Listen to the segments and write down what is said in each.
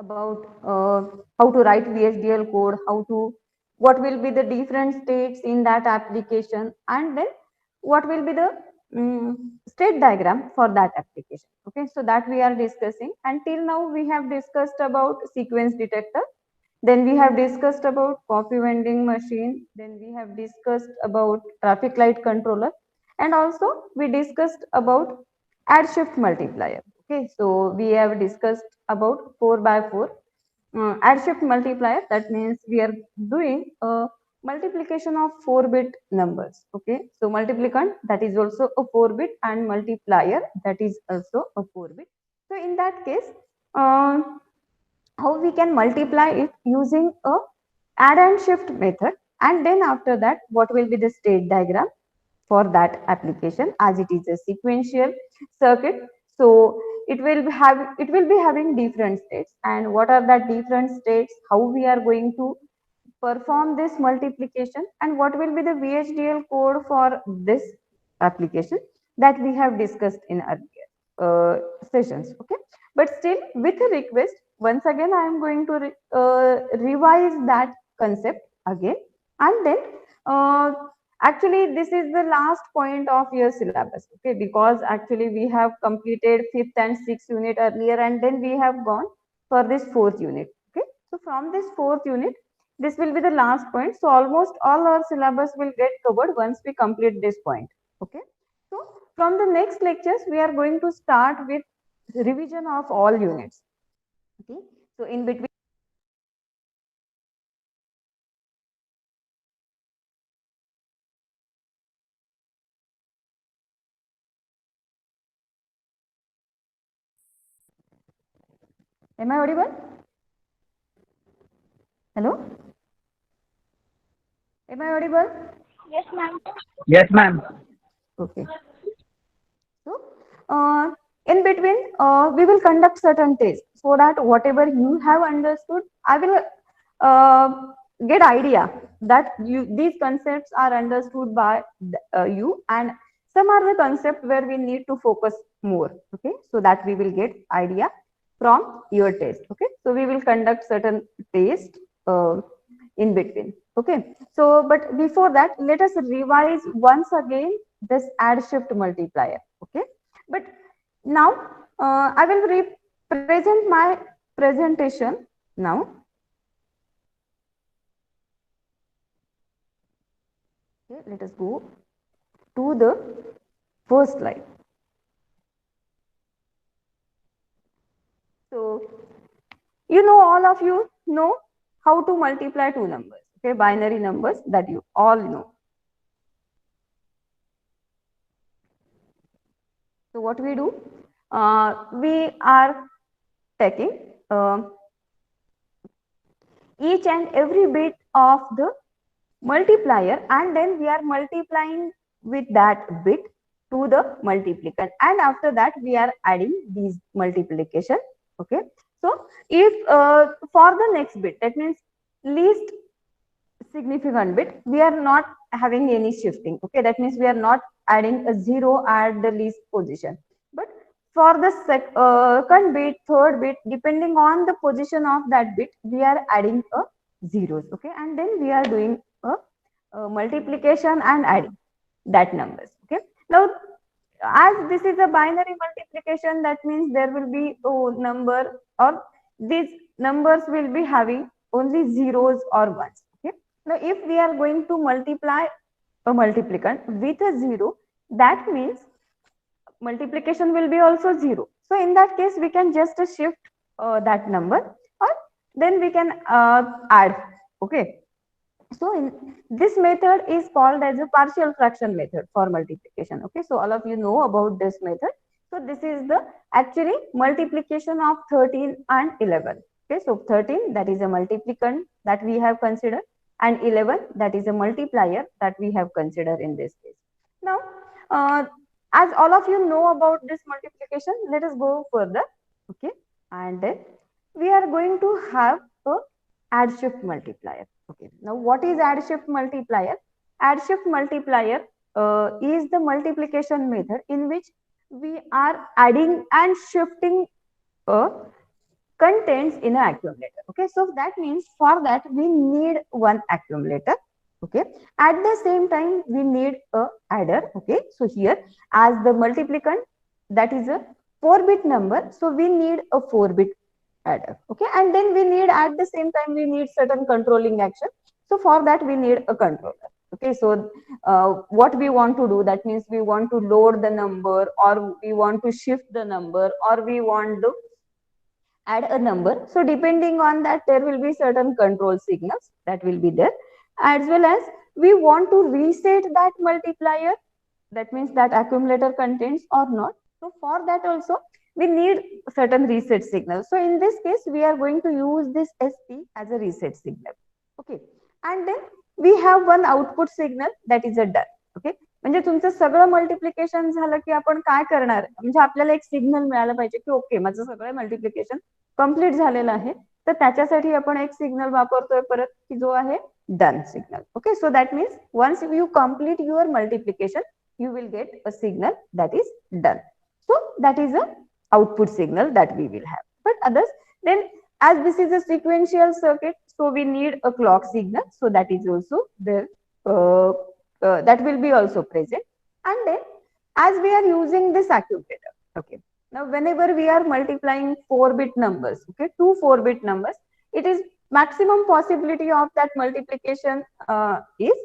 about how to write VHDL code, what will be the different states in that application, and then what will be the state diagram for that application. Okay, so that we are discussing. Until now, we have discussed about sequence detector. Then we have discussed about copy vending machine. Then we have discussed about traffic light controller, and also we discussed about add shift multiplier. Okay, so we have discussed about 4 by 4 add shift multiplier. That means we are doing a multiplication of 4-bit numbers. Okay, so multiplicand, that is also a 4-bit, and multiplier, that is also a 4-bit. So in that case, uh, how we can multiply it using a add and shift method, and then after that what will be the state diagram for that application, as it is a sequential circuit. So it will be having different states, and what are that different states, how we are going to perform this multiplication, and what will be the VHDL code for this application, that we have discussed in earlier sessions. Okay, but still with a request, once again I am going to revise that concept again, and then uh, actually this is the last point of your syllabus. Okay, because actually we have completed 5th and 6th unit earlier, and then we have gone for this 4th unit. Okay, so from this 4th unit, this will be the last point. So almost all our syllabus will get covered once we complete this point. Okay, so from the next lectures we are going to start with revision of all units. Okay, so in between, am I audible? Hello, am I audible? Yes, ma'am. Yes, ma'am. Okay, so in between we will conduct certain tests, so that whatever you have understood, I will uh, get idea that these concepts are understood by you, and some are the concept where we need to focus more. Okay, so that we will get idea from your test. Okay, so we will conduct certain test in between. Okay, so but before that, let us revise once again this add shift multiplier. Okay, but now I will present my presentation now. Okay, let us go to the first slide. So you know, all of you know how to multiply two numbers. Okay, binary numbers, that you all know. So what we do, we are taking each and every bit of the multiplier, and then we are multiplying with that bit to the multiplicand, and after that we are adding these multiplication. Okay, so if for the next bit, that means least significant bit, we are not having any shifting. Okay, that means we are not adding a zero at the least position, but for the second bit, third bit, depending on the position of that bit, we are adding a zeros. Okay, and then we are doing a multiplication and adding that numbers. Okay, now as this is a binary multiplication, that means there will be a number, or these numbers will be having only zeros or ones. Okay, now if we are going to multiply a multiplicand with a zero, that means multiplication will be also zero. So in that case, we can just shift that number, or then we can add. Okay, so in this method is called as a partial fraction method for multiplication. Okay, so all of you know about this method. So this is the actually multiplication of 13 and 11. Okay, so 13, that is a multiplicand that we have considered, and 11, that is a multiplier that we have considered in this case. Now, uh, as all of you know about this multiplication, let us go further. Okay, and then we are going to have a add shift multiplier. Okay, now what is add shift multiplier? Add shift multiplier is the multiplication method in which we are adding and shifting a content contains in an accumulator. Okay, so that means for that we need one accumulator. Okay, at the same time we need a adder. Okay, so here as the multiplicand, that is a 4-bit number, so we need a 4-bit adder. Okay, and then we need at the same time we need certain controlling action. So for that we need a controller. Okay, so what we want to do, that means we want to load the number, or we want to shift the number, or we want to add a number. So depending on that, there will be certain control signals that will be there, as well as we want to reset that multiplier, that means that accumulator contains or not. So for that also we need certain reset signal. So in this case we are going to use this SP as a reset signal. Okay, and then we have one output signal, that is a done. Okay, म्हणजे तुमचं सगळं multiplication झालं की आपण काय करणार, म्हणजे आपल्याला एक सिग्नल मिळालं पाहिजे की ओके माझं सगळं मल्टिप्लिकेशन कंप्लीट झालेलं आहे, तर त्याच्यासाठी आपण एक सिग्नल वापरतोय परत की जो आहे done signal. Okay, so that means once you complete your multiplication you will get a signal that is done. So that is a output signal that we will have. But others, then as this is a sequential circuit, so we need a clock signal. So that is also there. That will be also present. And then as we are using this accumulator, okay. Now whenever we are multiplying 4-bit numbers, okay, two 4-bit numbers, it is maximum possibility of that multiplication is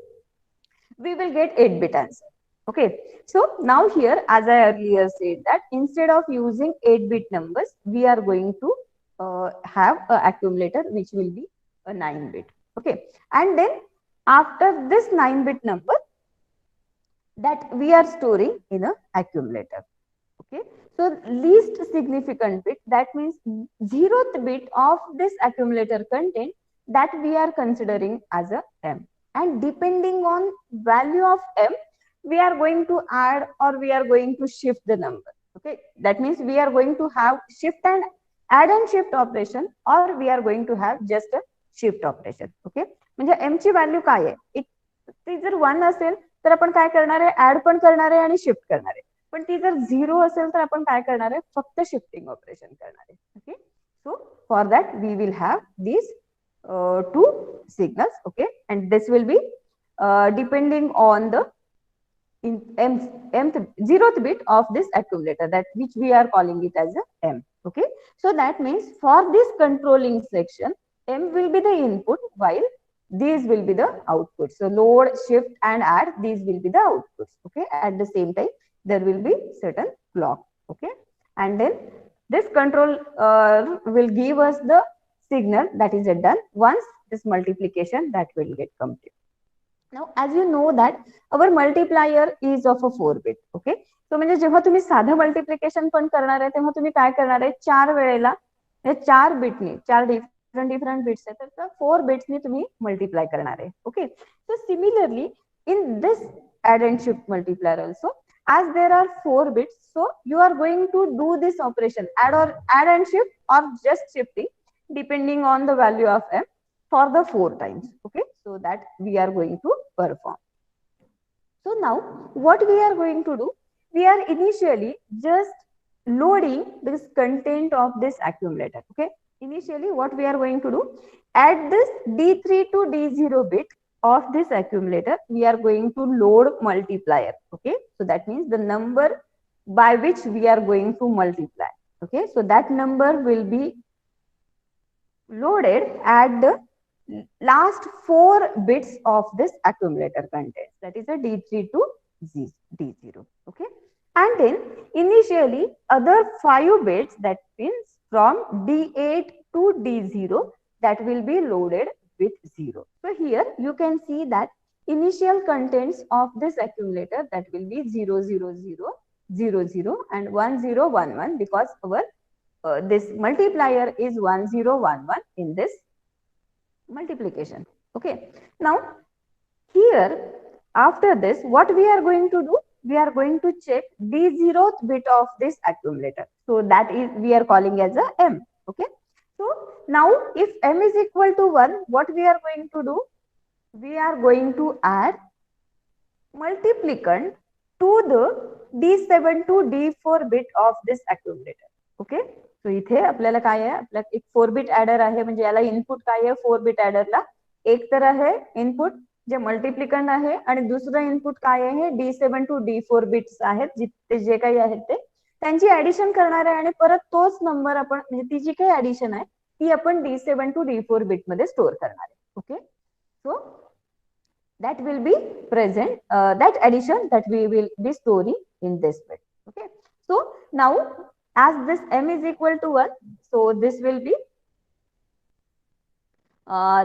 we will get 8-bit answer. Okay, so now here, as I earlier said, that instead of using 8-bit numbers, we are going to have an accumulator which will be a 9-bit. Okay, and then after this 9-bit number, that we are storing in an accumulator. Okay, so least significant bit, that means 0th bit of this accumulator content, that we are considering as a M. And depending on value of M, we are going to add or we are going to shift the number. Okay, that means we are going to have shift and add and shift operation, or we are going to have just a shift operation. Okay, म्हणजे m ची value काय आहे, ती जर 1 असेल तर आपण काय करणार आहे, ऍड पण करणार आहे आणि शिफ्ट करणार आहे. पण ती जर 0 असेल तर आपण काय करणार आहे, फक्त शिफ्टिंग ऑपरेशन करणार आहे. Okay, so for that we will have these two signals. Okay, and this will be depending on the in mth 0th bit of this accumulator, that which we are calling it as a M. Okay, so that means for this controlling section, M will be the input while these will be the outputs. So load, shift and add, these will be the outputs. Okay, at the same time there will be certain clock. Okay, and then this control will give us the signal that is done once this multiplication that will get complete. Now, as you know that our multiplier is of a 4-bit. Okay, so म्हणजे जेव्हा तुम्ही साधं multiplication पण करणार आहे तेव्हा तुम्ही काय करणार आहे, 4 वेळेला 4 बिटनी 4 डिफरंट बिट्स आहेत तर 4 बिट्सनी तुम्ही मल्टिप्लाय करणार आहे. Okay, so similarly in this add and shift multiplier also, as there are 4 bits, so you are going to do this operation add and shift or just shifting depending on the value of M for the 4 times. Okay, so that we are going to perform. So now what we are going to do, we are initially just loading this content of this accumulator. Okay, initially what we are going to do, at this D3 to D0 bit of this accumulator, we are going to load multiplier. Okay, so that means the number by which we are going to multiply. Okay, so that number will be loaded at the last 4 bits of this accumulator content, that is a D3 to D0. Okay, and then initially other 5 bits, that means from D8 to D0, that will be loaded with 0. So here you can see that initial contents of this accumulator, that will be 0, 0, 0, 0, 0 and 1, 0, 1, 1, because our this multiplier is 1, 0, 1, 1 in this multiplication. Okay, now here after this what we are going to do, we are going to check the 0th bit of this accumulator, so that is we are calling as a M. Okay, so now if M is equal to 1, what we are going to do, we are going to add multiplicand to the D7 to D4 bit of this accumulator. Okay, सो इथे आपल्याला काय आहे, आपला एक 4 bit adder आहे, म्हणजे याला input काय आहे 4 बिट ऍडरला, एक तर आहे इनपुट जे मल्टिप्लिकंड आहे आणि दुसरं इनपुट काय आहे D7 to D4 बिट्स आहेत, जिथे जे काही आहेत ते त्यांची ऍडिशन करणार आहे आणि परत तोच नंबर आपण म्हणजे ती जी काही ऍडिशन आहे ती आपण D7 to D4 बिट मध्ये स्टोअर करणार आहे. Okay, so that will be present, that addition that we will be storing in this bit. Okay, so now as this m is equal to 1, so this will be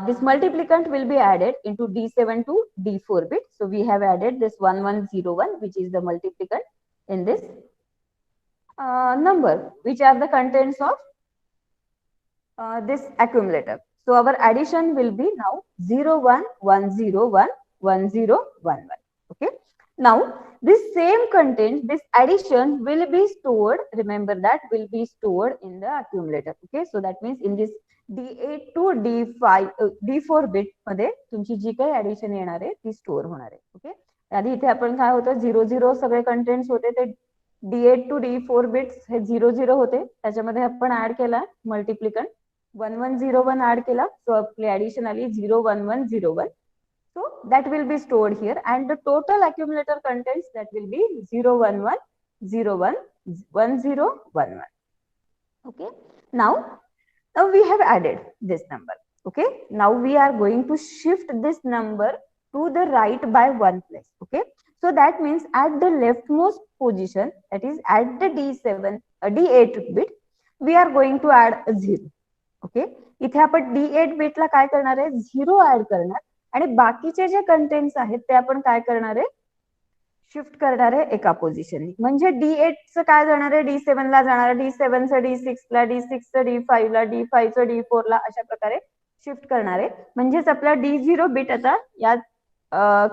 this multiplicand will be added into D7 to D4 bit. So we have added this 1101, which is the multiplicand in this number, which are the contents of this accumulator. So our addition will be now 01101 1011. Okay, now this same content, this addition will be stored, remember that will be stored in the accumulator. Okay, so that means in this D8 to D5 D4 bit मध्ये तुमची जी काही addition येणार आहे ती store होणार आहे. Okay, आधी इथे आपण काय होतं 00 सगळे कंटेंट्स होते ते D8 to D4 बिट्स हे 00 होते, त्याच्यामध्ये आपण ऍड केला मल्टिप्लिकंड 1101 ऍड केला, सो आपली ऍडिशन आली 01101. So that will be stored here and the total accumulator contents that will be 01101 1011. Okay, now we have added this number. Okay, now we are going to shift this number to the right by one place. Okay, so that means at the leftmost position, that is at the D7 D8 bit, we are going to add a 0. Okay, इथे आपण D8 बिटला काय करणार आहे 0 add करणार आणि बाकीचे जे contents आहेत ते आपण काय करणार आहे शिफ्ट करणार आहे एका पोझिशननी. म्हणजे D8 चं काय जाणार आहे D7 ला जाणार, D7 चं D6 ला, D6 चं D5 ला, D5 चं D4 ला, अशा प्रकारे शिफ्ट करणार आहे. म्हणजेच आपला D0 बिट आता या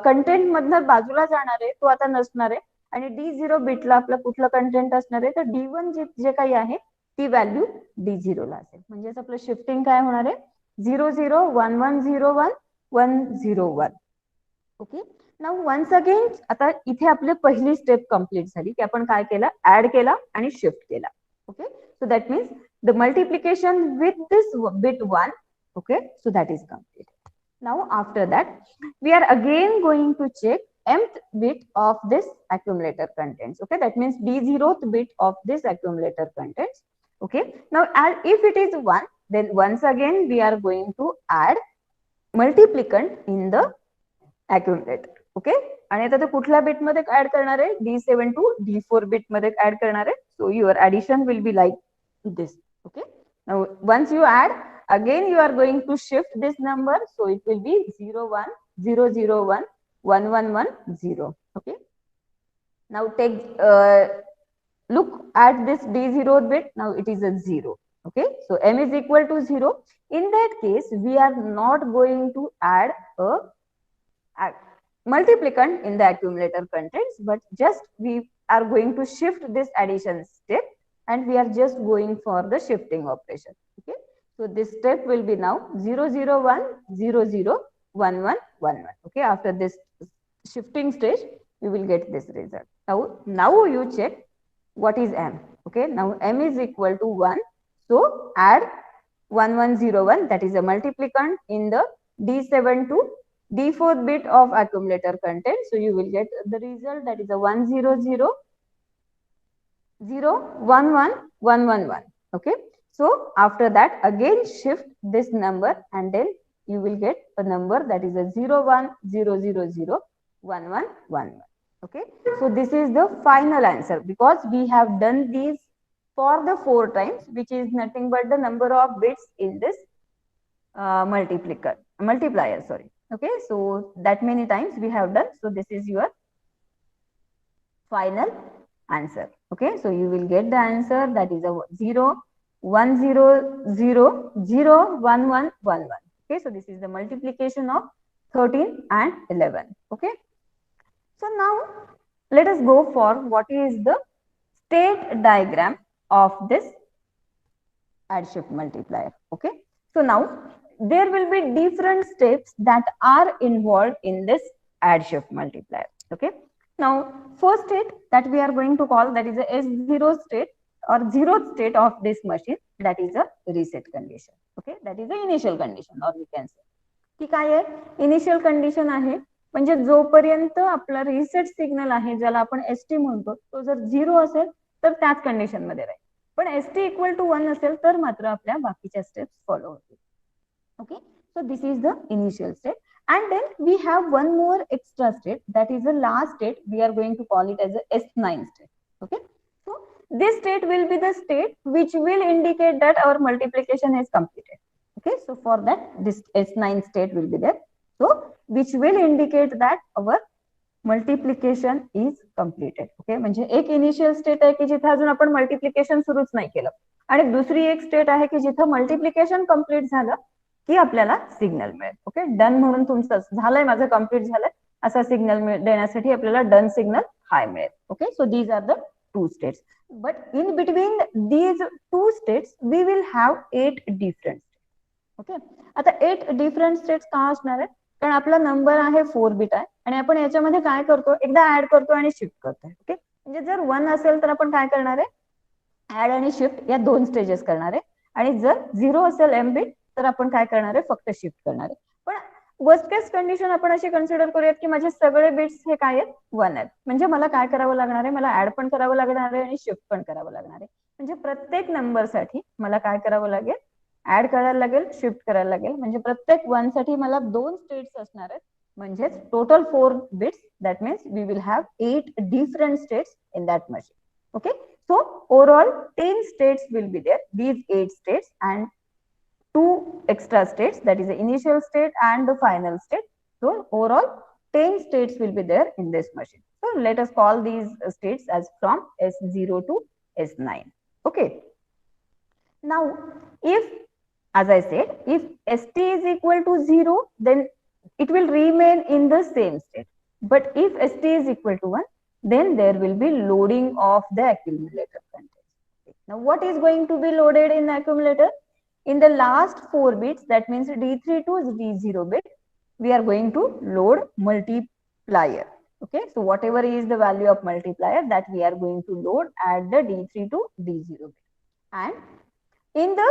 कंटेंट मधनं बाजूला जाणार आहे, तो आता नसणार आहे आणि D0 बिटला आपलं कुठलं कंटेंट असणार आहे तर D1 जे काही आहे ती व्हॅल्यू D0 ला असेल. म्हणजेच आपलं शिफ्टिंग काय होणार आहे 001101 101. ओके, नाउ वन्स अगेन आता इथे आपली पहिली स्टेप कंप्लीट झाली की आपण काय केलं ऍड केला आणि शिफ्ट केला. Okay, so that means the multiplication with this bit 1. Okay, so that is complete. Now after that we are again going to check mth bit of this accumulator contents. Okay, that means D0th bit of this accumulator contents. Okay, now if it is 1, then once again we are going to add multiplicand in the accumulator. Okay, आणि आता ते कुठल्या bit मध्ये add करणार आहे D7 to D4 bit मध्ये add करणार आहे. So your addition will be like this. Okay, now once you add, again you are going to shift this number, so it will be 01001 1110. Okay, now take look at this D0 bit, now it is a 0. Okay, so m is equal to 0. In that case we are not going to add a multiplicand in the accumulator contents, but just we are going to shift this addition step and we are just going for the shifting operation. Okay, so this step will be now 001 001111. Okay, after this shifting stage we will get this result. Now you check what is m. Okay, now m is equal to 1, so add 1101, that is a multiplicand in the D7 to D4 bit of accumulator content, so you will get the result, that is a 100 011111. Okay, so after that again shift this number and then you will get a number that is a 01001111. Okay, so this is the final answer because we have done these for the 4 times, which is nothing but the number of bits in this multiplier. Sorry. Okay, so that many times we have done. So this is your final answer. Okay, so you will get the answer, that is a 0100011111. Okay, so this is the multiplication of 13 and 11. Okay, so now let us go for what is the state diagram of this add shift multiplier. Okay, so now there will be different steps that are involved in this add shift multiplier. Okay, now first state that we are going to call, that is a S0 state. or zeroth state of this machine, that is a reset condition. Okay, that is the initial condition, or we can say की काय आहे, initial condition आहे, म्हणजे जोपर्यंत आपला reset signal आहे ज्याला आपण एसटी म्हणतो तो जर 0 असेल तर त्याच कंडिशन मध्ये राहील, पण एसटी इक्वल टू 1 असेल तर मात्र आपल्या बाकीच्या स्टेप्स फॉलो होतील. Okay, so this is the initial state, and then we have one more extra state, that is the last state. We are going to call it as a S9 state. Okay, so this state will be the state which will indicate that our multiplication is completed. Okay, so for that this S9 state will be there, so which will indicate that our multiplication is completed. Okay, म्हणजे एक initial state आहे की जिथे अजून आपण multiplication सुरूच नाही केलं, आणि दुसरी एक स्टेट आहे की जिथे मल्टिप्लिकेशन कम्प्लीट झालं की आपल्याला सिग्नल मिळेल. ओके, डन म्हणून तुमचं झालंय, माझं कम्प्लीट झालंय असा सिग्नल देण्यासाठी आपल्याला डन सिग्नल हाय मिळेल. Okay, so these are the two states, but in between these two states we will have 8 different. Okay, आता 8 डिफरंट स्टेट्स का असणार आहेत, कारण आपला नंबर आहे 4 बिट आहे आणि आपण याच्यामध्ये काय करतो, एकदा ऍड करतो आणि शिफ्ट करतो. ओके, म्हणजे जर 1 असेल तर आपण काय करणार आहे, ऍड आणि शिफ्ट या 2 स्टेजेस करणार आहे, आणि जर 0 असेल एम बिट तर आपण काय करणार आहे, फक्त शिफ्ट करणार आहे. पण वर्स्ट केस कंडिशन आपण अशी कन्सिडर करूयात की माझे सगळे बिट्स हे काय आहेत, 1 आहेत, म्हणजे मला काय करावं लागणार आहे, मला ऍड पण करावं लागणार आहे आणि शिफ्ट पण करावं लागणार आहे. म्हणजे प्रत्येक नंबरसाठी मला काय करावं लागेल, ऍड करायला लागेल, शिफ्ट करायला लागेल, म्हणजे प्रत्येक 1 साठी मला 2 स्टेट्स असणार आहेत, म्हणजेच total 4 bits. That means we will have 8 different states in that machine. Okay, so overall 10 states will be there, these 8 states and 2 extra states, that is the initial state and the final state. So overall 10 states will be there in this machine. So let us call these states as from S0 to S9. Okay, now if, as I said, if ST is equal to 0, then it will remain in the same state, but if ST is equal to 1, then there will be loading of the accumulator contents. Now what is going to be loaded in the accumulator? In the last 4 bits, that means D3 to D0 bit, we are going to load multiplier. Okay, so whatever is the value of multiplier, that we are going to load at the D3 to D0 bit. And in the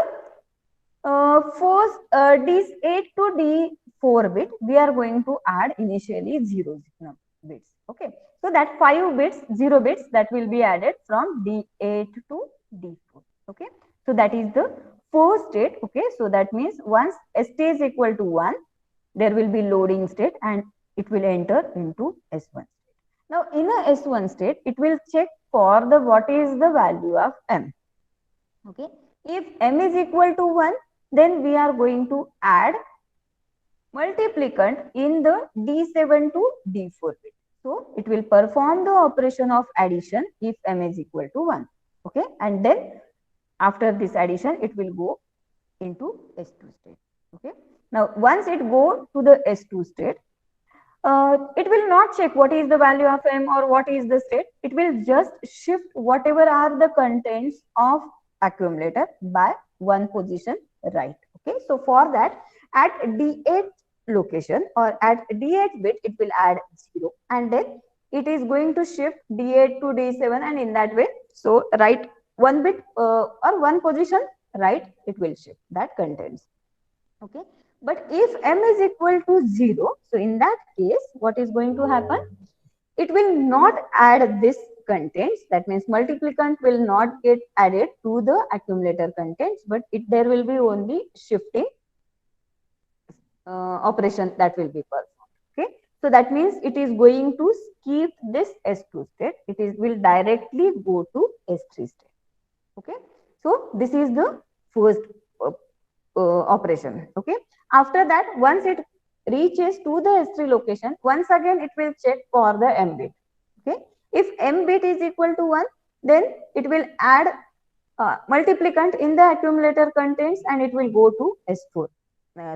first D8 to D4 bit, we are going to add initially 0 bits. Okay, so that 5 bits, 0 bits, that will be added from D8 to D4. Okay, so that is the first state. Okay, so that means once ST is equal to 1, there will be loading state and it will enter into S1 state. Now in a S1 state, it will check for the what is the value of M. Okay, if M is equal to 1, then we are going to add multiplicand in the D7 to D4 bit. So it will perform the operation of addition if M is equal to 1. Okay, and then after this addition, it will go into S2 state. Okay, now once it go to the S2 state, it will not check what is the value of M or what is the state. It will just shift whatever are the contents of accumulator by 1 position right. Okay, so for that, at D8 location or at D8 bit, it will add 0, and then it is going to shift D8 to D7, and in that way, so right 1 bit or 1 position right, it will shift that contents. Okay, but if M is equal to 0, so in that case, what is going to happen? It will not add this contents, that means multiplicand will not get added to the accumulator contents, but there will be only shifting operation that will be performed. Okay, so that means it is going to skip this S2 state, will directly go to S3 state. Okay, so this is the first operation. Okay, after that, once it reaches to the S3 location, once again it will check for the M bit. Okay, if M bit is equal to 1, then it will add multiplicand in the accumulator contents and it will go to S4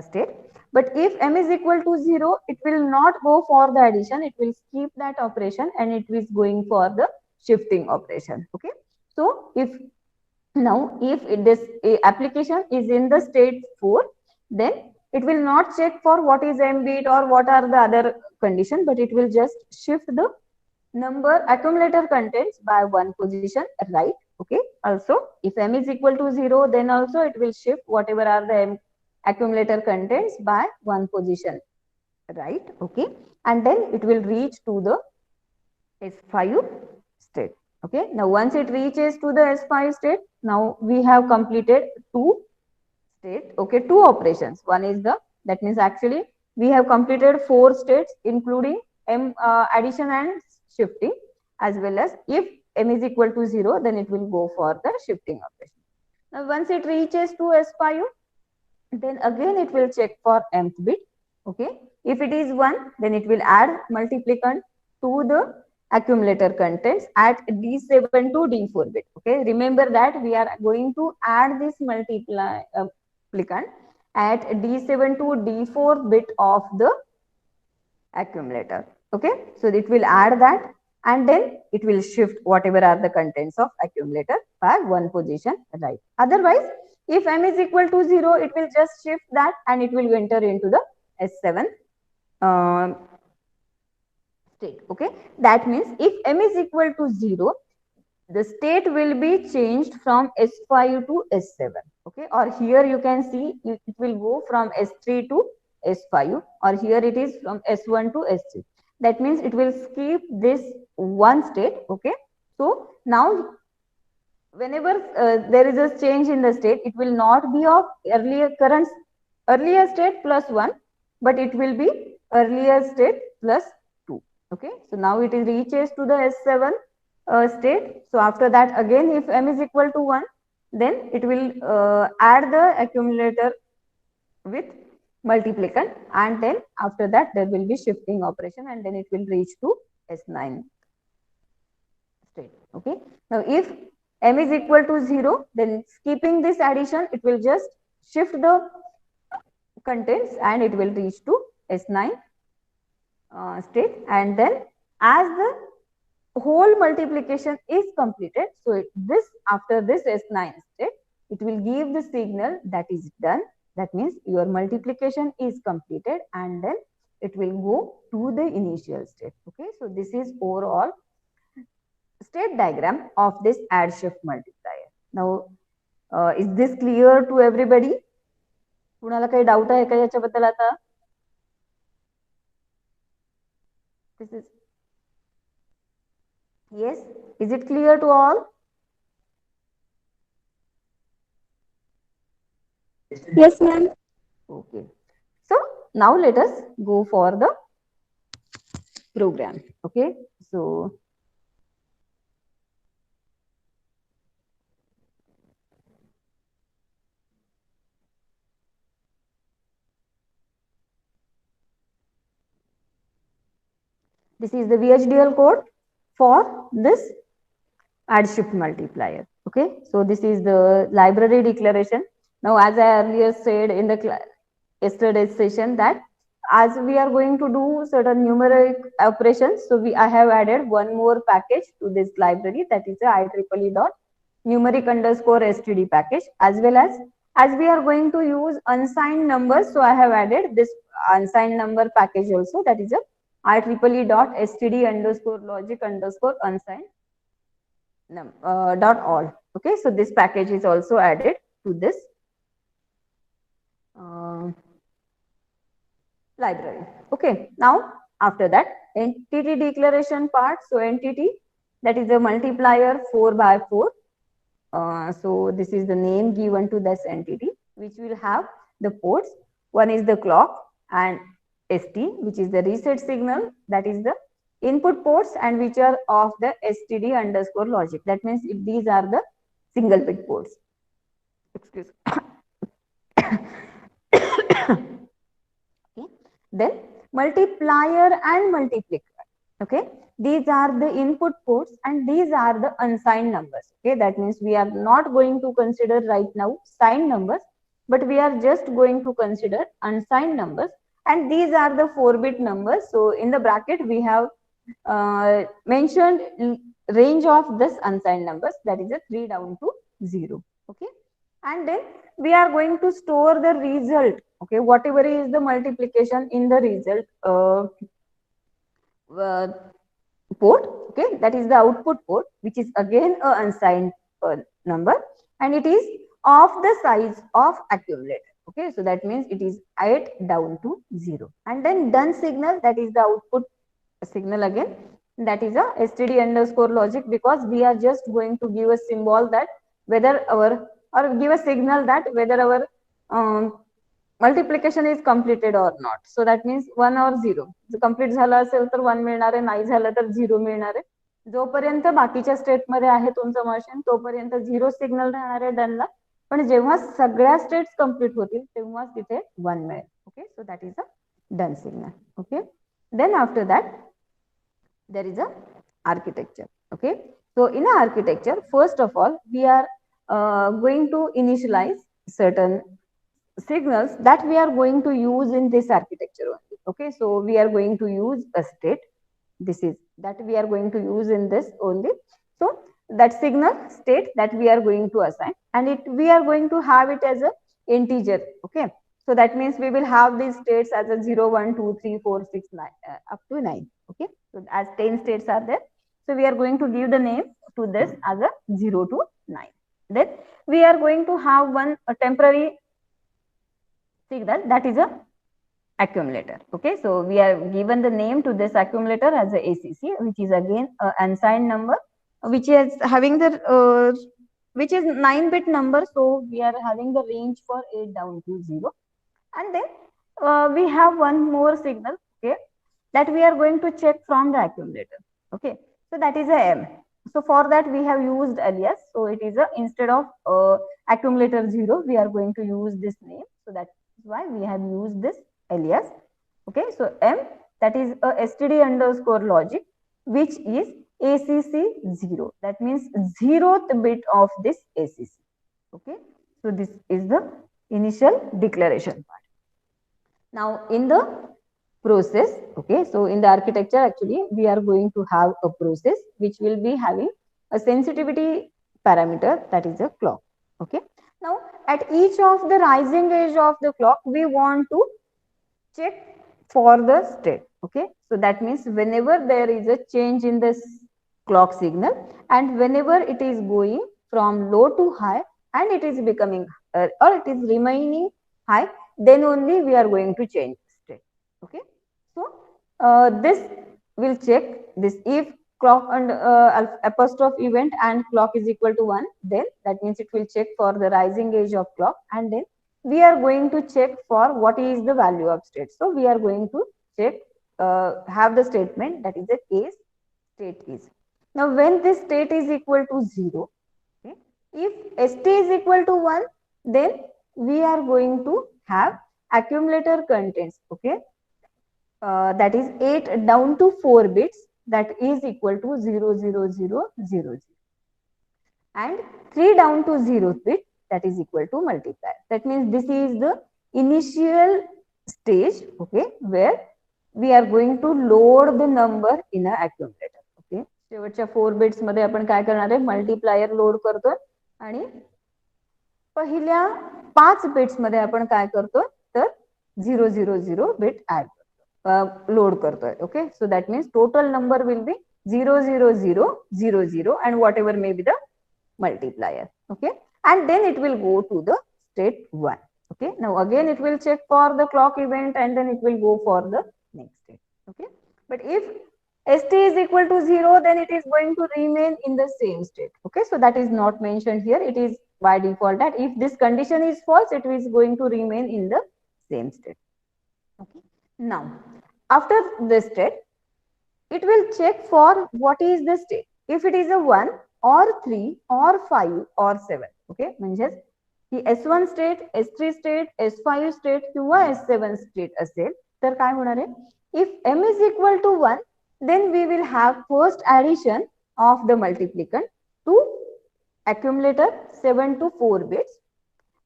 state. But if M is equal to 0, it will not go for the addition, it will skip that operation and it is going for the shifting operation. Okay, so if this application is in the state 4, then it will not check for what is M bit or what are the other condition, but it will just shift the number accumulator contents by 1 position right. Okay, also if m is equal to 0, then also it will shift whatever are the accumulator contents by one position, right? Okay, and then it will reach to the S5 state. Okay, now once it reaches to the S5 state, now we have completed two state, okay, two operations. One is the, that means actually we have completed four states including m addition and shifting, as well as if m is equal to 0, then it will go for the shifting operation. Now once it reaches to S5, then again it will check for mth bit. Okay, if it is 1, then it will add multiplicand to the accumulator contents at D7 to D4 bit. Okay, remember that we are going to add this multiplicand at D7 to D4 bit of the accumulator. Okay, so it will add that, and then it will shift whatever are the contents of accumulator by one position right. Otherwise, if m is equal to 0, it will just shift that and it will enter into the S7 state. Okay, that means if m is equal to 0, the state will be changed from S5 to S7. Okay, or here you can see it will go from S3 to S5, or here it is from S1 to S3. That means it will skip this one state. Okay, so now whenever there is a change in the state, it will not be of earlier state plus 1, but it will be earlier state plus 2. Okay, so now it reaches to the S7 state. So after that, again if m is equal to 1, then it will add the accumulator with multiplicand, and then after that there will be shifting operation, and then it will reach to S9 state. Okay, now if m is equal to 0, then skipping this addition, it will just shift the contents and it will reach to S9 state, and then as the whole multiplication is completed, so this after this S9 state, it will give the signal that is done. That means your multiplication is completed, and then it will go to the initial state. Okay, so this is overall state diagram of this add shift multiplier. Now is this clear to everybody? कुणाला काही doubt आहे का याच्याबद्दल आता? This is, yes, is it clear to all? Yes, ma'am. Okay, so now let us go for the program. Okay, so this is the VHDL code for this add shift multiplier. Okay, so this is the library declaration. Now, as I earlier said in the yesterday's session, that as we are going to do certain numeric operations, so I have added one more package to this library, that is the IEEE dot numeric underscore std package, as well as we are going to use unsigned numbers, so I have added this unsigned number package also, that is a IEEE dot std underscore logic underscore unsigned dot all. Okay, so this package is also added to this library. Okay, now after that entity declaration part, so entity, that is a multiplier 4 by 4. So this is the name given to this entity, which will have the ports. One is the clock, and ST, which is the reset signal, that is the input ports, and which are of the STD underscore logic. That means if these are the single bit ports. Excuse me. Okay. Then multiplier and multiplier. Okay, these are the input ports and these are the unsigned numbers. Okay, that means we are not going to consider right now signed numbers, but we are just going to consider unsigned numbers, and these are the 4-bit numbers. So in the bracket we have mentioned range of this unsigned numbers, that is a 3 down to 0. Okay, and then we are going to store the result. Okay, whatever is the multiplication in the result port, okay, that is the output port, which is again a unsigned number, and it is of the size of accumulator. Okay, so that means it is 8 down to 0. And then done signal, that is the output signal again, that is a std underscore logic, because we are just going to give a symbol that whether our, or give a signal that whether our multiplication is completed or not. So that means 1 or 0. Complete झाला असेल तर 1 मिळणार आहे, नाही झालं तर 0 मिळणार आहे. जोपर्यंत बाकीच्या स्टेट मध्ये आहे तुमचं मशीन तोपर्यंत 0 सिग्नल राहणार आहे डनला, पण जेव्हा सगळ्या स्टेट्स कंप्लीट होतील तेव्हा तिथे 1 मिळेल. Okay, so that is a done signal. Okay, then after that there is a architecture. Okay, so in a architecture, first of all we are going to initialize certain signals that we are going to use in this architecture only. Okay, so we are going to use a state, this is that we are going to use in this only. So that signal state that we are going to assign, and it we are going to have it as a integer. Okay, so that means we will have these states as a 0 1 2 3 4 6 9 up to 9. Okay, so as 10 states are there, so we are going to give the name to this as a 0 to 9. Then we are going to have one a temporary signal, that is a accumulator. Okay, so we are given the name to this accumulator as a ACC, which is again an unsigned number, which is having the which is 9-bit number. So we are having the range for 8 down to 0. And then we have one more signal, okay, that we are going to check from the accumulator. Okay, so that is a M. So for that we have used alias. So it is a, instead of accumulator 0, we are going to use this name. So that is why we have used this alias. Okay, so M, that is a std underscore logic, which is ACC 0. That means 0th bit of this ACC. Okay, so this is the initial declaration part. Now in the process, okay, so in the architecture actually we are going to have a process which will be having a sensitivity parameter, that is a clock. Okay, now at each of the rising edge of the clock we want to check for the state. Okay, so that means whenever there is a change in this clock signal, and whenever it is going from low to high and it is becoming or it is remaining high, then only we are going to change state. Okay, so this will check this if clock and apostrophe event and clock is equal to 1, then that means it will check for the rising edge of clock, and then we are going to check for what is the value of state. So we are going to check have the statement that is a case state is. Now when this state is equal to 0, okay, if st is equal to 1, then we are going to have accumulator contents. Okay, that is 8 down to 4 bits, that is equal to 0 0 0 0 0, and 3 down to 0th bit, that is equal to multiplier. That means this is the initial stage, okay, where we are going to load the number in a accumulator. Okay, शेवटच्या 4 bits मध्ये आपण काय करणार आहे, multiplier load करतोय, आणि पहिल्या 5 bits मध्ये आपण काय करतोय तर 0 0 0 बिट ऍड load करतोय. Okay, so that means total number will be 0 0 0 0 0 and whatever may be the multiplier. Okay, and then it will go to the state 1. Okay, now again it will check for the clock event and then it will go for the next state. Okay, but if st is equal to 0, then it is going to remain in the same state. Okay, so that is not mentioned here. It is by default that if this condition is false, it is going to remain in the same state. Okay, now after this state, it will check for what is the state. If it is a 1 or 3 or 5 or 7. Okay, म्हणजेच ही S1 state, S3 state, S5 state किंवा S7 state असेल तर काय होणार आहे, if m is equal to 1, then we will have first addition of the multiplicand to accumulator 7 to 4 bits,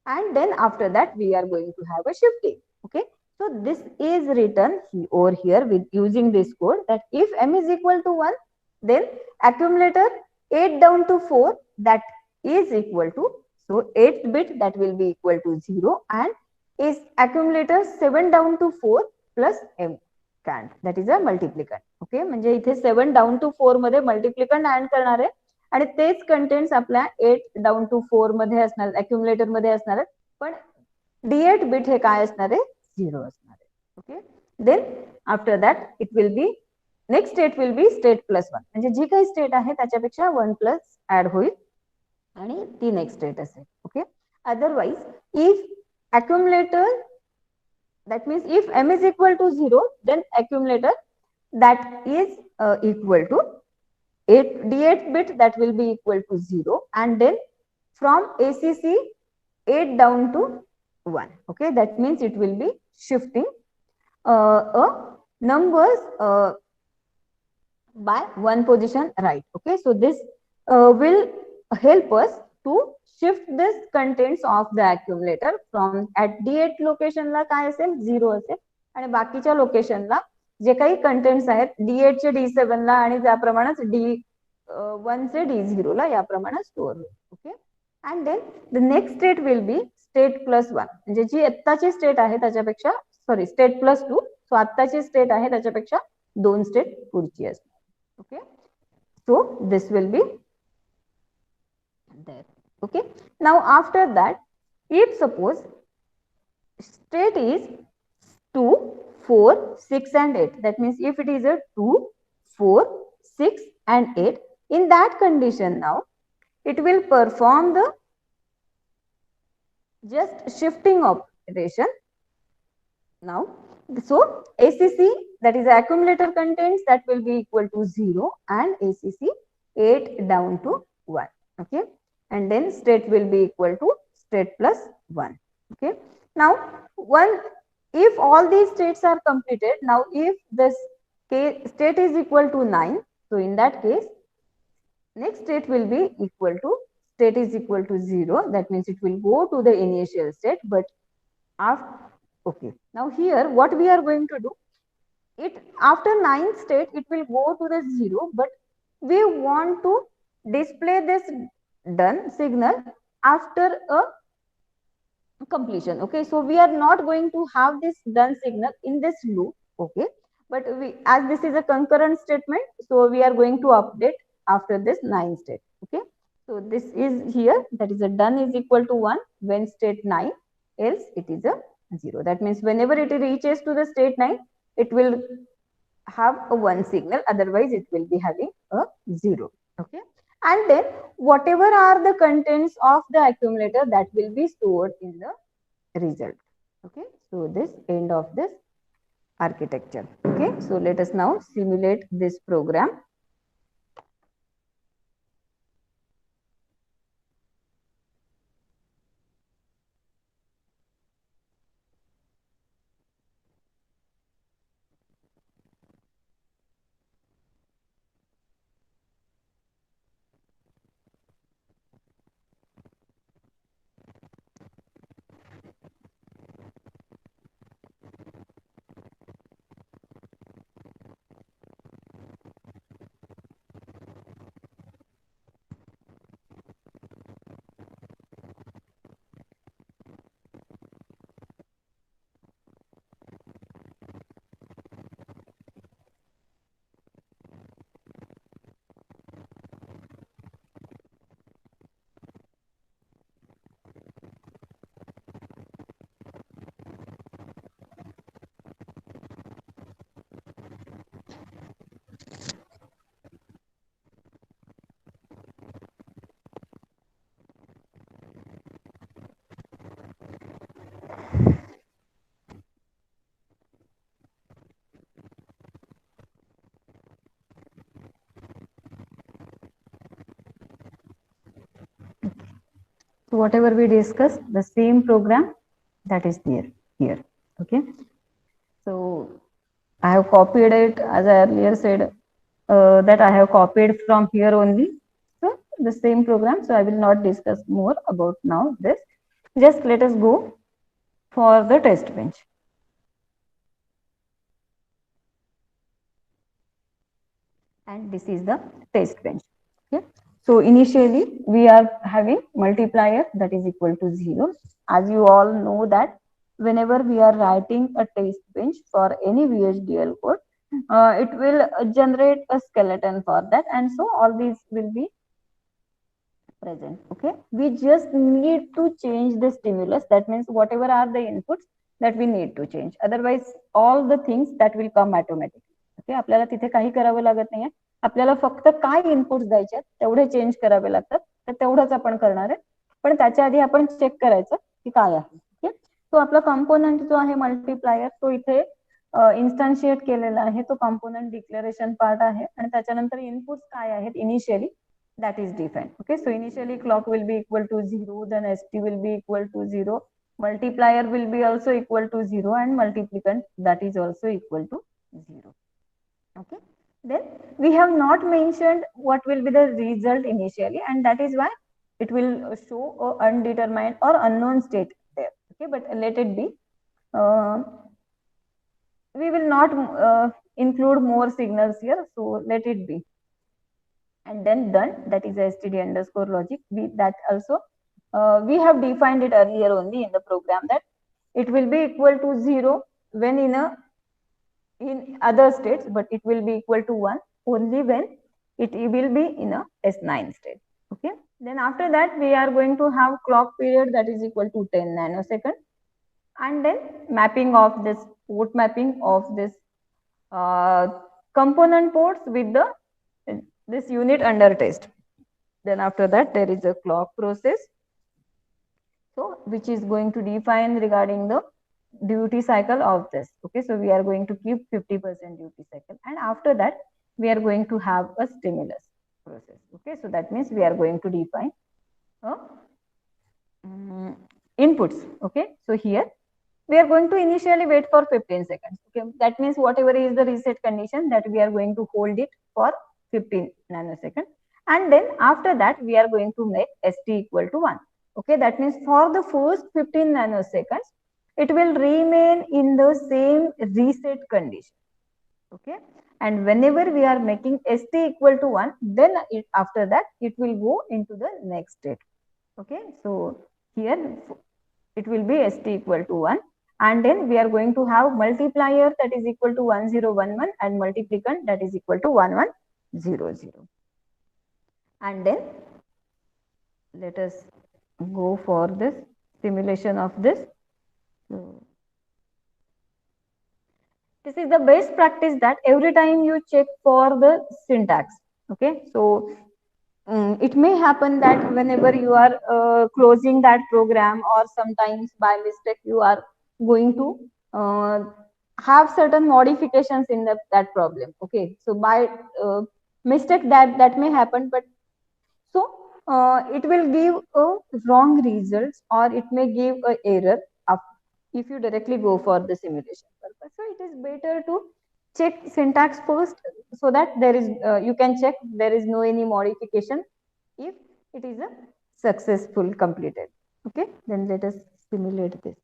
and then after that we are going to have a shifting. Okay, so this is written over here with using this code that if m is equal to 1, then accumulator 8 down to 4, that is equal to, so 8th bit that will be equal to 0, and is accumulator 7 down to 4 plus m cand, that is a multiplicand. Okay, म्हणजे इथे 7 down to 4 मध्ये multiplicand add करणार आहे आणि तेच contents आपल्या 8 down to 4 मध्ये असणार, अक्युमुलेटर मध्ये असणार आहेत, पण D8 बिट हे काय असणार आहे, 0 असणार आहे. Okay, then after that it will be, next state will be state plus 1, म्हणजे जी काही स्टेट आहे त्याच्यापेक्षा 1 प्लस ऍड होईल आणि ती नेक्स्ट स्टेट असेल. Okay, otherwise if accumulator, that means if m is equal to 0, then accumulator that is equal to 8 D8 bit, that will be equal to 0, and then from ACC 8 down to 1. Okay, that means it will be shifting numbers by one position right. Okay, so this will help us to shift this contents of the accumulator from at D8 location ला काय असेल, 0 असेल, आणि बाकीच्या लोकेशनला जे काही contents आहेत D8 चे D7 ला आणि त्याप्रमाणेच D1 चे D0 ला याप्रमाणे स्टोअर होईल. Okay, and then the next state will be state plus 1, म्हणजे जी आत्ताची स्टेट आहे त्याच्यापेक्षा, सॉरी स्टेट प्लस 2, सो आत्ताची स्टेट आहे त्याच्यापेक्षा 2 स्टेट पुढची असते. Okay, so this will be there. Okay, now after that, if suppose state is 2, 4, 6 and 8, that means if it is a 2, 4, 6 and 8, in that condition now it will perform the just shifting operation. Now, so ACC, that is accumulator contents, that will be equal to 0, and ACC 8 down to 1. Okay, and then state will be equal to state plus 1. Okay, now one, if all these states are completed, now if this state is equal to 9, so in that case next state will be equal to, state is equal to 0, that means it will go to the initial state. But after, okay, now here what we are going to do, it after 9th state it will go to the 0, but we want to display this done signal after a completion. Okay, so we are not going to have this done signal in this loop. Okay, but we, as this is a concurrent statement, so we are going to update after this 9th state. Okay, so this is here, that is a done is equal to 1 when state 9, else it is a 0. That means whenever it reaches to the state 9, it will have a 1 signal, otherwise it will be having a 0. Okay, and then whatever are the contents of the accumulator, that will be stored in the result. Okay, so this end of this architecture. Okay, so let us now simulate this program. So whatever we discussed, the same program that is there here. Okay, so I have copied it, as I earlier said, that I have copied from here only. So the same program, so I will not discuss more about now this. Just let us go for the test bench. And this is the test bench. Okay, so initially we are having multiplier that is equal to 0. As you all know that whenever we are writing a test bench for any VHDL code, it will generate a skeleton for that, and so all these will be present. Okay, we just need to change the stimulus. That means whatever are the inputs that we need to change, otherwise all the things that will come automatically. Okay, आपल्याला तिथे काही करावं लागत नाहीये, आपल्याला फक्त काय inputs द्यायचे तेवढे चेंज करावे लागतात, तर तेवढंच आपण करणार आहे. पण त्याच्या आधी आपण चेक करायचं की काय आहे. ओके, तो आपला कंपोनंट जो आहे मल्टीप्लायर, तो इथे इन्स्टन्शिएट केलेला आहे. तो कंपोनंट डिक्लेरेशन पार्ट आहे आणि त्याच्यानंतर इनपुट्स काय आहेत initially, that is defined. Okay, so initially clock will be equal to 0, then st will be equal to 0, multiplier will be also equal to 0, and multiplicand that is also equal to 0. Okay, then we have not mentioned what will be the result initially, and that is why it will show a undetermined or unknown state there. Okay, but let it be. We will not include more signals here, so let it be. And then done, that is std underscore logic. That also we have defined it earlier only in the program, that it will be equal to 0 when in other states, but it will be equal to 1 only when it will be in a S9 state. Okay, then after that we are going to have clock period that is equal to 10 nanosecond, and then mapping of this port mapping of this component ports with the this unit under test. Then after that there is a clock process, so which is going to define regarding the duty cycle of this. Okay, so we are going to keep 50% duty cycle, and after that we are going to have a stimulus process. Okay, so that means we are going to define inputs. Okay, so here we are going to initially wait for 15 seconds. Okay, that means whatever is the reset condition, that we are going to hold it for 15 nanoseconds, and then after that we are going to make st equal to 1. Okay, that means for the first 15 nanoseconds it will remain in the same reset condition. Okay, and whenever we are making st equal to 1, then after that it will go into the next state. Okay, so here it will be st equal to 1, and then we are going to have multiplier that is equal to 1011 and multiplicand that is equal to 1100. And then let us go for this simulation of this. This is the best practice, that every time you check for the syntax. Okay, so it may happen that whenever you are closing that program, or sometimes by mistake you are going to have certain modifications in that problem. Okay, so by mistake that may happen, but so it will give a wrong results, or it may give a error if you directly go for the simulation purpose. So it is better to check syntax first, so that there is you can check there is no any modification if it is a successful completed. Okay, then let us simulate this.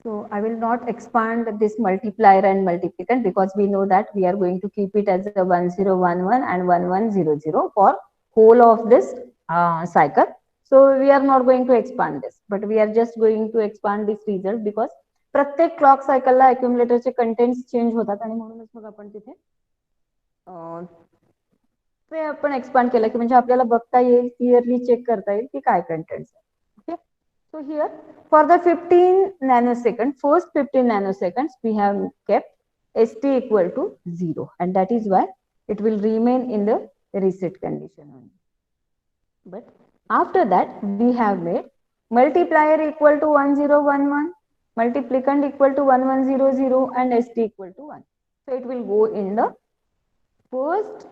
So I will not expand this multiplier and multiplicand, because we know that we are going to keep it as a 1011 and 1100 for whole of this cycle. So we are not going to expand this, but we are just going to expand this result, because प्रत्येक clock सायकलला अक्युमुलेटरचे contents change होतात, आणि म्हणूनच मग आपण तिथे ते आपण expand केलं की म्हणजे आपल्याला बघता येईल, क्लिअरली चेक करता येईल की काय कंटेंट्स आहे. Okay, so here for the 15 nanosecond, first 15 nanoseconds we have kept st equal to 0, and that is why it will remain in the reset condition only. But after that we have made multiplier equal to 1011, multiplicand equal to 1100, and st equal to 1. So it will go in the first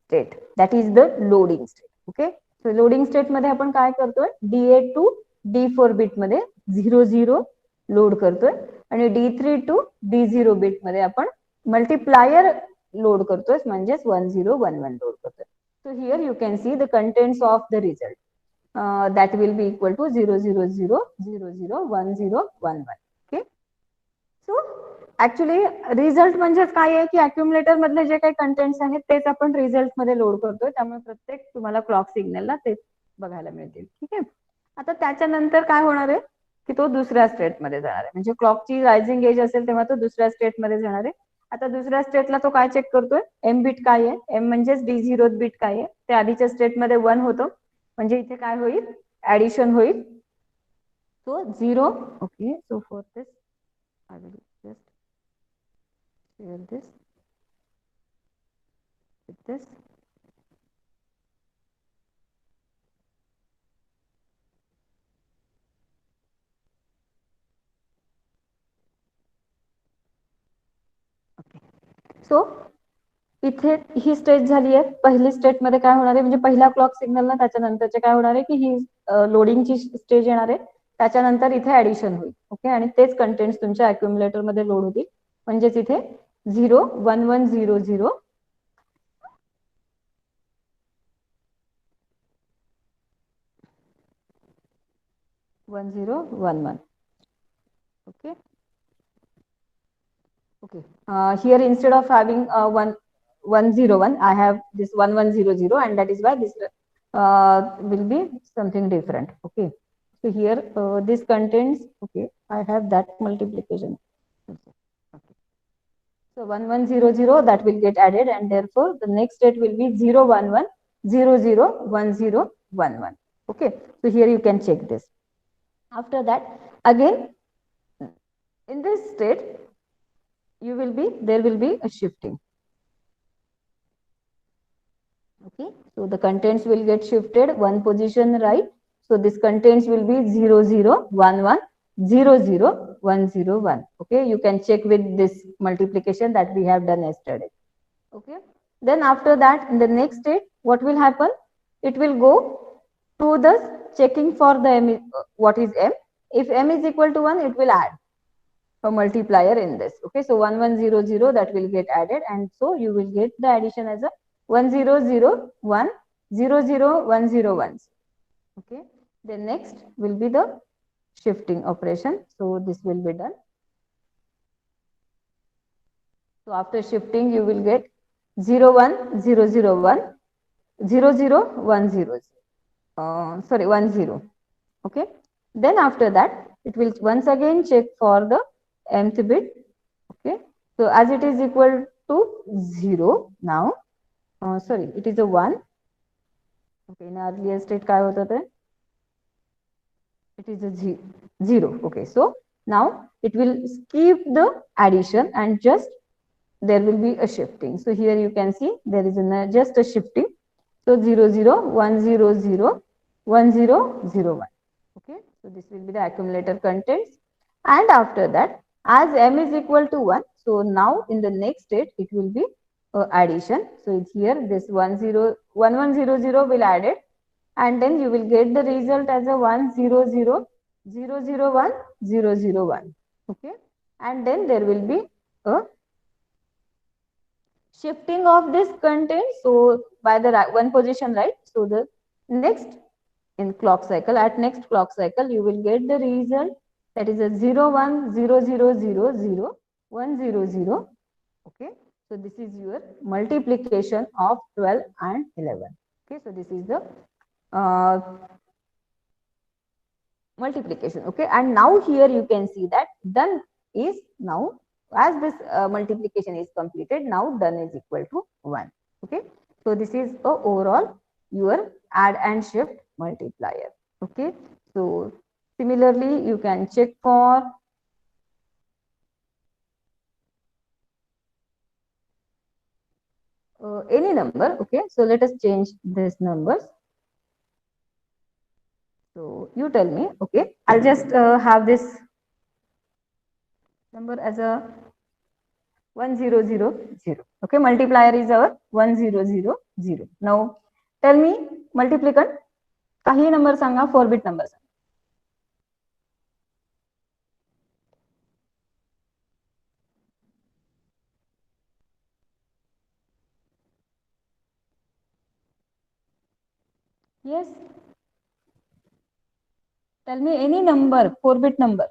state, that is the loading state. Okay, so loading state मध्ये आपण काय करतोय, D8 to D4 bit मध्ये 00 load करतोय, आणि D3 to D0 bit मध्ये आपण multiplier load करतोय, म्हणजेच 1011 लोड करतोय. So here you can see the contents of the result that will be equal to 000001011. Okay, so actually result म्हणजेच काय आहे की अक्युमुलेटर मधले जे काही कंटेंट्स आहेत तेच आपण रिझल्ट मध्ये लोड करतोय, त्यामुळे प्रत्येक तुम्हाला क्लॉक सिग्नलला तेच बघायला मिळतील. ठीक आहे. आता त्याच्यानंतर काय होणार आहे की तो दुसऱ्या स्टेटमध्ये जाणार आहे, म्हणजे क्लॉकची रायझिंग एज असेल तेव्हा तो दुसऱ्या स्टेटमध्ये जाणार आहे. आता दुसऱ्या स्टेटला तो काय चेक करतोय, एम बीट काय आहे, एम म्हणजेच D0 बीट काय आहे, ते आधीच्या स्टेटमध्ये 1 होतं, म्हणजे इथे काय होईल, ऍडिशन होईल. सो 0. Okay, so for this I will just share this with this. सो इथे ही स्टेज झाली आहे. पहिली स्टेट मध्ये काय होणार आहे, म्हणजे पहिला क्लॉक सिग्नल ना त्याच्यानंतरचे काय होणार आहे की ही लोडिंगची स्टेज येणार आहे, त्याच्यानंतर इथे ऍडिशन होईल. ओके, आणि तेच कंटेंट्स तुमच्या अक्युमुलेटर मध्ये लोड होतील, म्हणजेच इथे 0 1 1 0 0 1 0 1 1. Okay. Okay. Here instead of having 1 1 0 1, I have this 1 1 0 0, and that is why this will be something different. Okay. So here this contains. Okay, I have that multiplication. Okay. So 1 1 0 0 that will get added, and therefore the next state will be 0 1 1 0 0 1 0 1 1. Okay. So here you can check this. After that, again in this state there will be a shifting. Okay, so the contents will get shifted one position right. So this contents will be 0 0 1 1 0 0 1 0 1. Okay, you can check with this multiplication that we have done yesterday. Okay, then after that, in the next state, what will happen, it will go to the checking for the m, what is m. If m is equal to 1, it will add a multiplier in this. Okay, so 1 1 0 0 that will get added, and so you will get the addition as a 1 0 0 1 0 0 1 0 1. Okay, then next will be the shifting operation. So this will be done. So after shifting, you will get 0 1 0 0 1 0 0 1 0. Sorry, 1 0. Okay, then after that, it will once again check for the mth bit. Okay, so as it is equal to 0 now, sorry, it is a 1. Okay, in earlier state काय होता ते, it is a 0. Okay, so now it will skip the addition and just there will be a shifting. So here you can see there is just a shifting. So 0 0 1 0 0 1 0 0 1. Okay, so this will be the accumulator contents, and after that, as m is equal to 1, so now in the next state it will be addition. So it's here this 1 0 1 1 0 0 will add it, and then you will get the result as a 1 0 0 0 0 1 0 0 1. Okay, and then there will be a shifting of this content. So by the one position right, so the next in clock cycle, at next clock cycle, you will get the result that is a 0 1 0 0 0 0 1 0 0. Okay, so this is your multiplication of 12 and 11. Okay, so this is the multiplication. Okay, and now here you can see that done is now, as this multiplication is completed, now done is equal to 1. Okay, so this is overall your add and shift multiplier. Okay, so similarly you can check for any number. Okay, so let us change these numbers. So you tell me. Okay, I'll just have this number as a 1000. Okay, multiplier is our 1000. Now tell me multiplicand. काही number Sanga, 4 bit number Sanga. Yes, tell me any number, 4 bit number.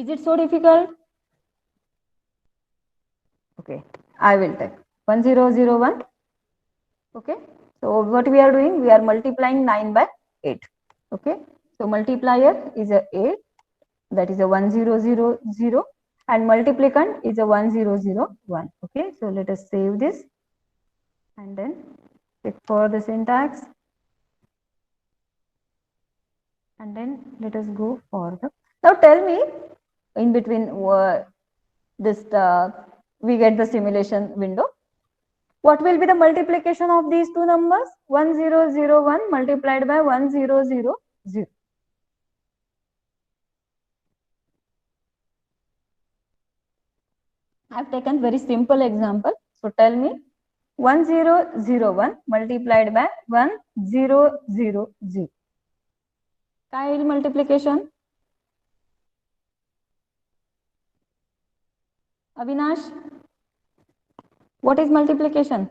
Is it so difficult? Okay, I will take 1001. Okay, so what we are doing, we are multiplying 9 by 8. Okay, so multiplier is a 8, that is a 1000, and multiplicand is a 1001. Okay, so let us save this and then check for the syntax, and then let us go for the. Now tell me, in between this we get the simulation window. What will be the multiplication of these two numbers? 1001 multiplied by 1000. I have taken very simple example. So tell me, 1001 multiplied by 1000. काय येईल multiplication? Avinash, what is multiplication?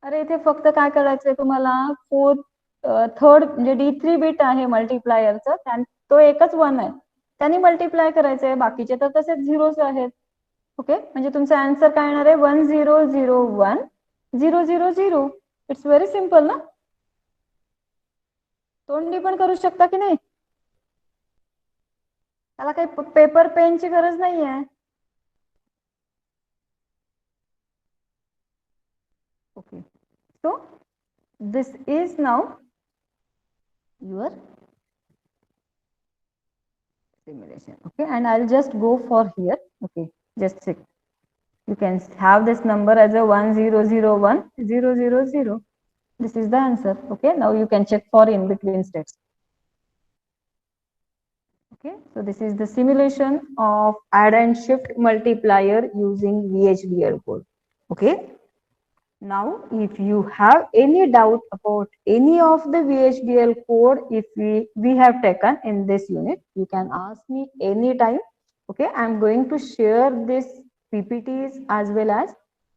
अरे इथे फक्त काय करायचंय तुम्हाला, third म्हणजे D3 bit आहे मल्टिप्लायरचा, तो एकच 1 आहे, त्यांनी मल्टिप्लाय करायचंय, बाकीचे तर तसेच झिरोज आहेत. ओके, म्हणजे तुमचा आन्सर काय येणार आहे? 1001 000. इट्स व्हेरी सिम्पल ना. तोंडी पण करू शकता की नाही, त्याला काही पेपर पेनची गरज नाही आहे. Okay, so this is now your simulation. Okay, and I'll just go for here. Okay, just check. You can have this number as a 1001 000. This is the answer. Okay, now you can check for in between steps. Okay, so this is the simulation of add and shift multiplier using VHDL code. Okay, now if you have any doubt about any of the VHDL code if we have taken in this unit, you can ask me anytime. Okay, I'm going to share this PPTs as well as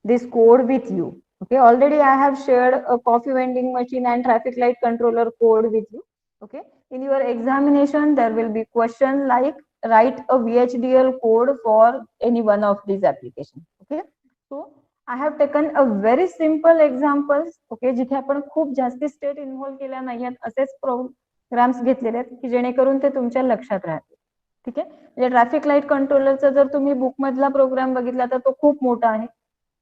this code with you. Okay, already I have shared a coffee vending machine and traffic light controller code with you. Okay, in your examination there will be question like write a VHDL code for any one of these applications. Okay, so I have taken a very simple examples. Okay, जिथे आपण खूप जास्ती state involve केल्या नाहीयेत असेच programmes घेतलेले आहेत की जेणेकरून ते तुमच्या लक्षात राहतील. ठीक आहे, म्हणजे ट्रॅफिक लाईट कंट्रोलरचा जर तुम्ही बुक मधला प्रोग्राम बघितला तर तो खूप मोठा आहे,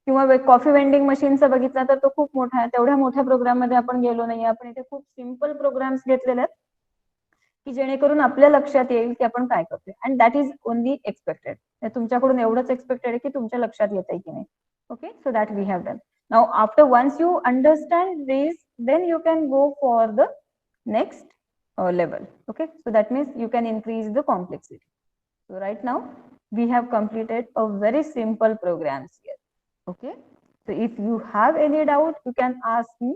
किंवा कॉफी वेंडिंग मशीनचा बघितला तर तो खूप मोठा आहे. तेवढ्या मोठ्या प्रोग्राम मध्ये आपण गेलो नाही, आपण इथे खूप सिम्पल प्रोग्राम्स घेतलेले आहेत की जेणेकरून आपल्या लक्षात येईल की आपण काय करतोय, and that is only expected. तुमच्याकडून एवढंच एक्सपेक्टेड आहे की तुमच्या लक्षात येत आहे की नाही. Okay, so that we have done. Now after once you understand this, then you can go for the next level. Okay, so that means you can increase the complexity. So right now we have completed a very simple programs here. Okay, so if you have any doubt you can ask me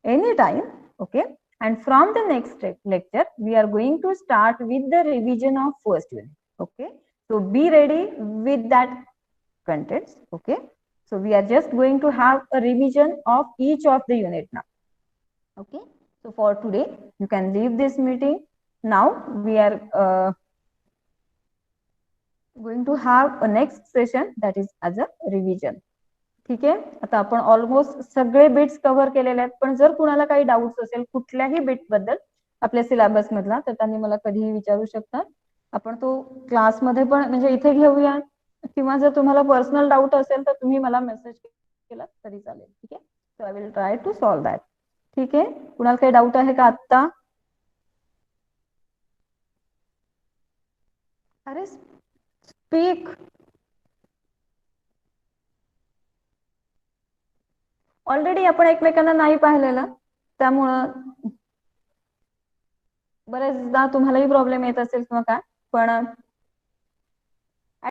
anytime. Okay, and from the next lecture we are going to start with the revision of first unit. Okay, so be ready with that contents. Okay, so we are just going to have a revision of each of the unit now. Okay, so for today you can leave this meeting. Now we are going to have a next session that is as a revision. ठीक आहे, आता आपण almost सगळे bits cover केलेले आहेत, पण जर कुणाला काही डाऊट्स असेल कुठल्याही बिट बद्दल आपल्या सिलेबस मधला तर त्यांनी मला कधीही विचारू शकतात. आपण तो क्लासमध्ये पण म्हणजे इथे घेऊया, किंवा जर तुम्हाला पर्सनल डाऊट असेल तर तुम्ही मला मेसेज केला तरी चालेल. ठीक आहे, so I will try to solve that. ठीक आहे, कुणाला काही डाऊट आहे का आता? अरे स्पीक. ऑलरेडी आपण एकमेकांना नाही पाहिलेलं, त्यामुळं बरेचदा तुम्हालाही प्रॉब्लेम येत असेल किंवा काय, पण